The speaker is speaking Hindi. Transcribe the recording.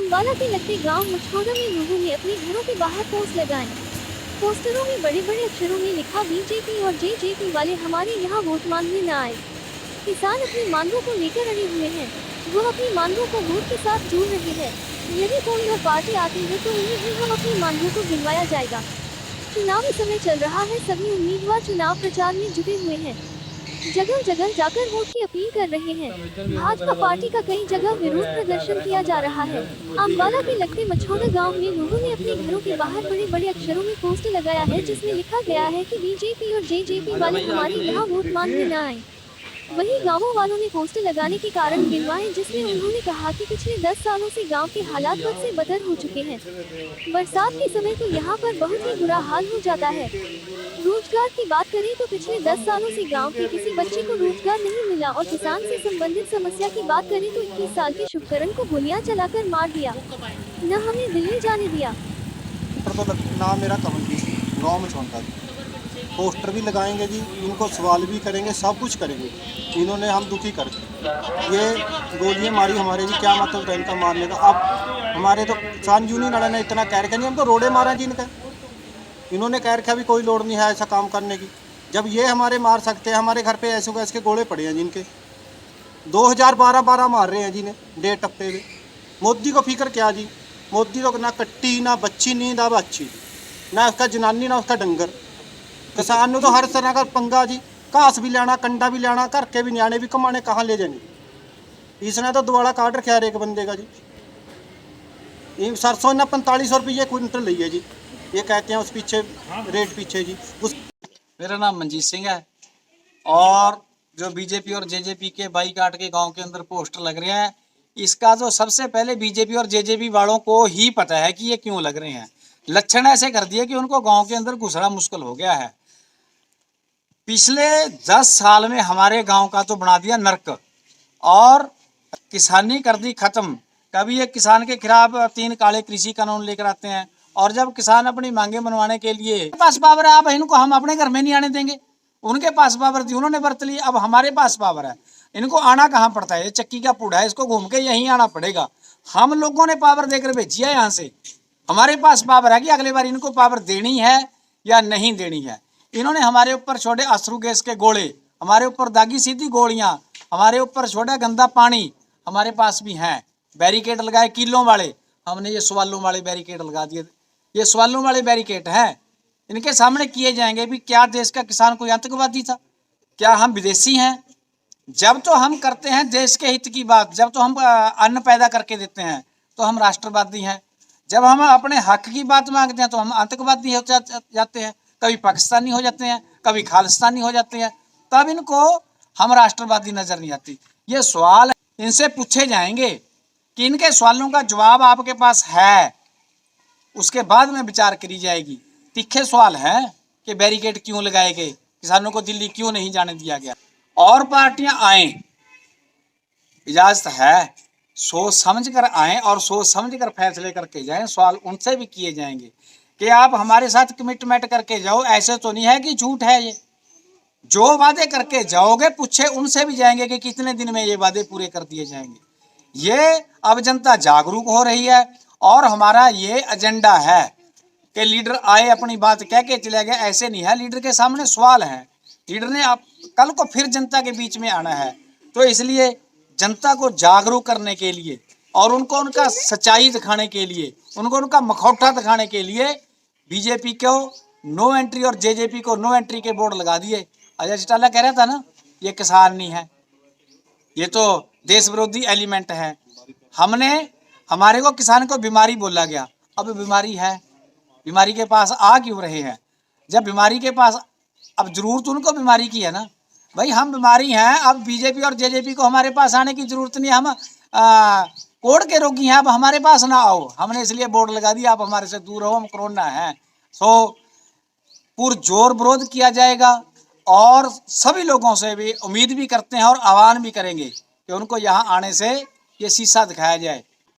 अम्बाला के लगते गांव मछोड़ा में लोगों ने अपने घरों के बाहर पोस्ट लगाए। पोस्टरों में बड़े बड़े अक्षरों में लिखा, बीजेपी और जेजेपी वाले हमारे यहाँ वोट मांगने न आए। किसान अपनी मांगों को लेकर अड़े हुए हैं। वो अपनी मांगों को वोट के साथ जोड़ रहे हैं। यदि कोई और पार्टी आती है तो उन्हें भी हम अपनी मांगों को गिनवाया जाएगा। चुनावी समय चल रहा है, सभी उम्मीदवार चुनाव प्रचार में जुटे हुए हैं। जगह जगह जाकर वोट की अपील कर रहे हैं। भाजपा पार्टी का कई जगह विरोध प्रदर्शन किया जा रहा है। अम्बाला के लगते मछोड़ा गांव में लोगों ने अपने घरों के बाहर बड़े बड़े अक्षरों में पोस्टर लगाया है, जिसमें लिखा गया है कि बीजेपी और जेजेपी वाले हमारे यहाँ वोट मांगने न आए। वहीं गांवों वालों ने पोस्टर लगाने के कारण गिनवाए, जिसमें उन्होंने कहा कि पिछले 10 सालों से गांव के हालात बद से बदतर हो चुके हैं। बरसात के समय तो यहाँ पर बहुत ही बुरा हाल हो जाता है। रोजगार की बात करें तो पिछले 10 सालों से गांव के किसी बच्चे को रोजगार नहीं मिला, और किसान से संबंधित समस्या की बात करें तो 21 साल के शुभकरण को गोलियां चलाकर मार दिया, न हमें दिल्ली जाने दिया। नाम मेरा कमलजीत, गाँव में छोड़ता। पोस्टर भी लगाएंगे जी, इनको सवाल भी करेंगे, सब कुछ करेंगे। इन्होंने हम दुखी कर ये गोलियां मारी हमारे जी, क्या मतलब था इनका मारने का। अब हमारे तो किसान यूनियन वाले ने इतना कह रखा नहीं, हमको रोडे मारा जी इनका। इन्होंने कह रखा भी कोई लोड़ नहीं है ऐसा काम करने की। जब ये हमारे मार सकते हैं, हमारे घर पे ऐसे वैसे के गोले पड़े हैं जिनके 2012 मार रहे हैं जी ने, 1.5 टप्पे में। मोदी को फिक्र क्या जी? मोदी तो ना कट्टी ना बच्ची नींद अब अच्छी, ना उसका जनानी ना उसका डंगर। किसान तो हर तरह का पंगा जी, घास भी लेना, कंडा भी लेना, घर के भी न्याणे भी कमाने, कहाँ ले जाने। इसने तो दुआला काट रखा है एक बंदे का जी। ये सरसों ना 4500 रुपये क्विंटल ली है जी। ये कहते हैं उस पीछे रेट पीछे जी उस। मेरा नाम मंजीत सिंह है। और जो बीजेपी और जेजेपी के बाईकाट के गांव के अंदर पोस्टर लग रहे हैं, इसका जो सबसे पहले बीजेपी और जेजेपी वालों को ही पता है कि ये क्यों लग रहे हैं। लक्षण ऐसे कर दिए कि उनको गांव के अंदर घुसना मुश्किल हो गया है। पिछले 10 साल में हमारे गांव का तो बना दिया नर्क, और किसानी कर दी खत्म। कभी ये किसान के खिलाफ 3 काले कृषि कानून लेकर आते हैं, और जब किसान अपनी मांगे मनवाने के लिए पास पावर है, अब इनको हम अपने घर में नहीं आने देंगे। उनके पास पावर थी, उन्होंने बरत ली, अब हमारे पास पावर है, इनको आना कहाँ पड़ता है। ये चक्की का पुड़ा है, इसको घूम के यहीं आना पड़ेगा। हम लोगों ने पावर देकर भेजी है यहाँ से, हमारे पास पावर है कि अगली बार इनको पावर देनी है या नहीं देनी है। इन्होंने हमारे ऊपर छोड़े अश्रु गैस के गोले, हमारे ऊपर दागी सीधी गोलियां, हमारे ऊपर छोड़ा गंदा पानी। हमारे पास भी हैं बैरिकेड लगाए किलों वाले, हमने ये सवालों वाले बैरिकेड लगा दिए। ये सवालों वाले बैरिकेड हैं, इनके सामने किए जाएंगे भी क्या देश का किसान कोई आतंकवादी था? क्या हम विदेशी हैं? जब तो हम करते हैं देश के हित की बात, जब तो हम अन्न पैदा करके देते हैं तो हम राष्ट्रवादी हैं। जब हम अपने हक की बात मांगते हैं तो हम आतंकवादी हो जाते हैं। कभी पाकिस्तानी हो जाते हैं, कभी खालिस्तानी हो जाते हैं, तब इनको हम राष्ट्रवादी नजर नहीं आती। ये सवाल इनसे पूछे जाएंगे कि इनके सवालों का जवाब आपके पास है, उसके बाद में विचार करी जाएगी। तीखे सवाल है कि बैरिकेड क्यों लगाए गए, किसानों को दिल्ली क्यों नहीं जाने दिया गया। और पार्टियां आए, इजाजत है, सोच समझ कर आए और सोच समझ कर फैसले करके जाएं। सवाल उनसे भी किए जाएंगे कि आप हमारे साथ कमिटमेंट करके जाओ, ऐसे तो नहीं है कि झूठ है। ये जो वादे करके जाओगे, पूछे उनसे भी जाएंगे कि कितने दिन में ये वादे पूरे कर दिए जाएंगे। ये अब जनता जागरूक हो रही है, और हमारा ये एजेंडा है कि लीडर आए अपनी बात कह के चले गए, ऐसे नहीं है। लीडर के सामने सवाल है, लीडर ने कल को फिर जनता के बीच में आना है। तो इसलिए जनता को जागरूक करने के लिए और उनको उनका सच्चाई दिखाने के लिए, उनको उनका मखौटा दिखाने के लिए बीजेपी को नो एंट्री और जेजेपी को नो एंट्री के बोर्ड लगा दिए। अजय चौटाला कह रहा था ना, ये किसान नहीं है, ये तो देश विरोधी एलिमेंट है। हमारे को किसान को बीमारी बोला गया। अब बीमारी है, बीमारी के पास आ क्यों रहे हैं? जब बीमारी के पास, अब जरूरत उनको बीमारी की है ना भाई, हम बीमारी हैं। अब बीजेपी और जेजेपी को हमारे पास आने की जरूरत नहीं है। हम कोविड के रोगी हैं, अब हमारे पास ना आओ। हमने इसलिए बोर्ड लगा दिया, आप हमारे से दूर रहो, हम कोरोना है। सो पुरजोर विरोध किया जाएगा, और सभी लोगों से भी उम्मीद भी करते हैं और आह्वान भी करेंगे कि उनको यहाँ आने से ये शीशा दिखाया जाए